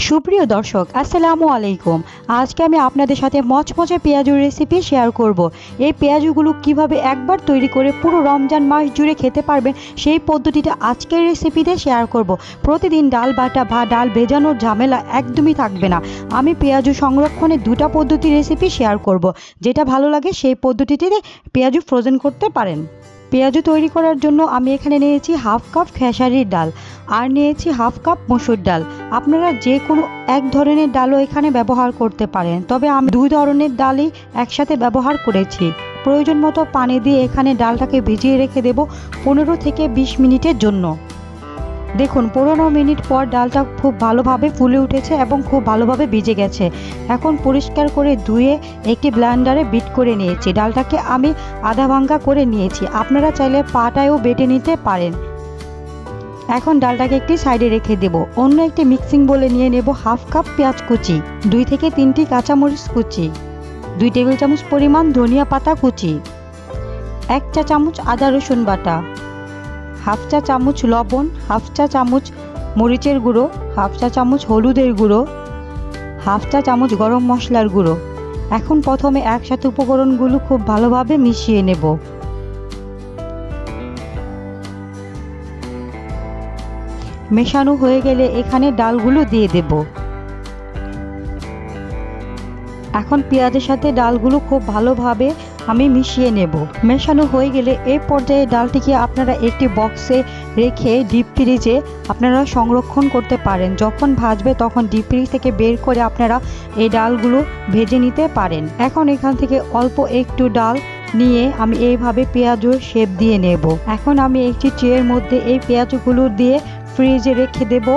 সুপ্রিয় দর্শক আসসালামু আলাইকুম। আজকে আমি আপনাদের সাথে মচমচে পেঁয়াজুর রেসিপি শেয়ার করব। এই পেঁয়াজুগুলো কিভাবে একবার তৈরি করে পুরো রমজান মাস জুড়ে খেতে পারবেন সেই পদ্ধতিটা আজকের রেসিপিতে শেয়ার করব। প্রতিদিন ডাল বাটা বা ডাল ভেজানোর ঝামেলা একদমই থাকবে না। আমি পেঁয়াজু সংরক্ষণের দুটো পদ্ধতির রেসিপি শেয়ার করব। যেটা ভালো লাগে সেই পদ্ধতিতে পেঁয়াজু ফ্রোজেন করতে পারেন। পেঁয়াজু তৈরি করার জন্য আমি এখানে নিয়েছি হাফ কাপ খেসারির ডাল আর নিয়েছি হাফ কাপ মসুর ডাল। আপনারা যে কোনো এক ধরনের ডালও এখানে ব্যবহার করতে পারেন, তবে আমি দুই ধরনের ডালই একসাথে ব্যবহার করেছি। প্রয়োজন মতো পানি দিয়ে এখানে ডালটাকে ভিজিয়ে রেখে দেব 15 থেকে 20 মিনিটের জন্য। দেখুন 15 মিনিট পর ডালটা খুব ভালোভাবে ফুলে উঠেছে এবং খুব ভালোভাবে ভিজে গেছে। এখন পরিষ্কার করে ধুয়ে একটি ব্লেন্ডারে বিট করে নিয়েছি। ডালটাকে আমি আধা ভাঙ্গা করে নিয়েছি, আপনারা চাইলে পাটায়ও বেটে নিতে পারেন। এখন ডালটাকে একটি সাইডে রেখে দেব। অন্য একটি মিক্সিং বলে নিয়ে নেব হাফ কাপ পেঁয়াজ কুচি, 2 থেকে 3টি কাঁচামরিচ কুচি, 2 টেবিল চামচ পরিমাণ ধনিয়া পাতা কুচি, 1 চা চামচ আদা রসুন বাটা, হাফ চা চামচ লবণ, হাফ চা চামচ মরিচের গুঁড়ো, হাফ চা চামচ হলুদের গুঁড়ো, হাফ চা চামচ গরম মশলার গুঁড়ো। এখন প্রথমে একসাথে উপকরণগুলো খুব ভালোভাবে মিশিয়ে নেব। মেশানো হয়ে গেলে এখানে ডালগুলো দিয়ে দেব। এখন পেঁয়াজের সাথে ডালগুলো খুব ভালোভাবে আমি মিশিয়ে নেব। মেশানো হয়ে গেলে এই পর্যায়ে ডালটিকে আপনারা একটি বক্সে রেখে ডিপ ফ্রিজে আপনারা সংরক্ষণ করতে পারেন। যখন ভাজবে তখন ডিপ ফ্রিজ থেকে বের করে আপনারা এই ডালগুলো ভেজে নিতে পারেন। এখন এখান থেকে অল্প একটু ডাল নিয়ে আমি এইভাবে পেঁয়াজুর শেপ দিয়ে নেব। এখন আমি একটি ট্রের মধ্যে এই পেঁয়াজগুলো দিয়ে ফ্রিজে রেখে দেব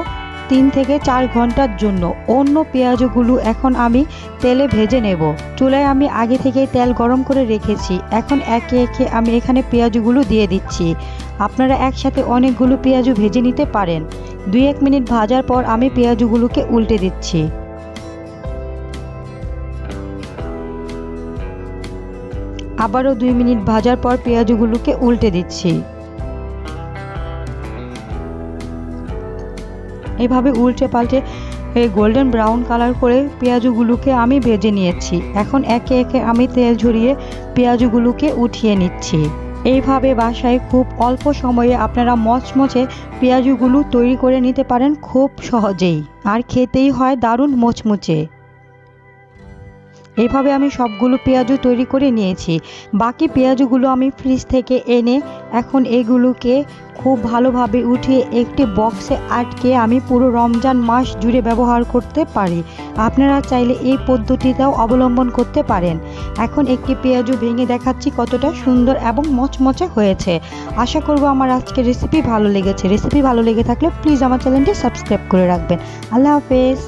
3 থেকে 4 ঘন্টার জন্য। অন্য পেঁয়াজগুলো এখন আমি তেলে ভেজে নেব। চুলায় আমি আগে থেকে তেল গরম করে রেখেছি। এখন একে একে আমি এখানে পেঁয়াজগুলো দিয়ে দিচ্ছি। আপনারা একসাথে অনেকগুলো পেঁয়াজু ভেজে নিতে পারেন। 2-1 মিনিট ভাজার পর আমি পেঁয়াজগুলোকে উল্টে দিচ্ছি। আবারও 2 মিনিট ভাজার পর পেঁয়াজগুলোকে উল্টে দিচ্ছি। এভাবে উল্টে পাল্টে গোল্ডেন ব্রাউন কালার করে পেঁয়াজগুলোকে আমি ভেজে নিয়েছি। এখন একে একে আমি তেল ঝরিয়ে পেঁয়াজগুলোকে উঠিয়ে নিচ্ছি। এইভাবে বাসায় খুব অল্প সময়ে আপনারা মচমচে পেঁয়াজগুলো তৈরি করে নিতে পারেন খুব সহজেই, আর খেতেই হয় দারুণ মচমচে। এইভাবে আমি সবগুলো পেঁয়াজু তৈরি করে নিয়েছি। বাকি পেঁয়াজগুলো আমি ফ্রিজ থেকে এনে এখন এগুলোকে খুব ভালোভাবে উঠিয়ে একটি বক্সে আটকে আমি পুরো রমজান মাস জুড়ে ব্যবহার করতে পারি। আপনারা চাইলে এই পদ্ধতিটাও অবলম্বন করতে পারেন। এখন একটি পেঁয়াজু ভেঙে দেখাচ্ছি কতটা সুন্দর এবং মচমচে হয়েছে। আশা করব আমার আজকের রেসিপি ভালো লেগেছে। রেসিপি ভালো লেগে থাকলে প্লিজ আমার চ্যানেলটি সাবস্ক্রাইব করে রাখবেন। আল্লাহ হাফেজ।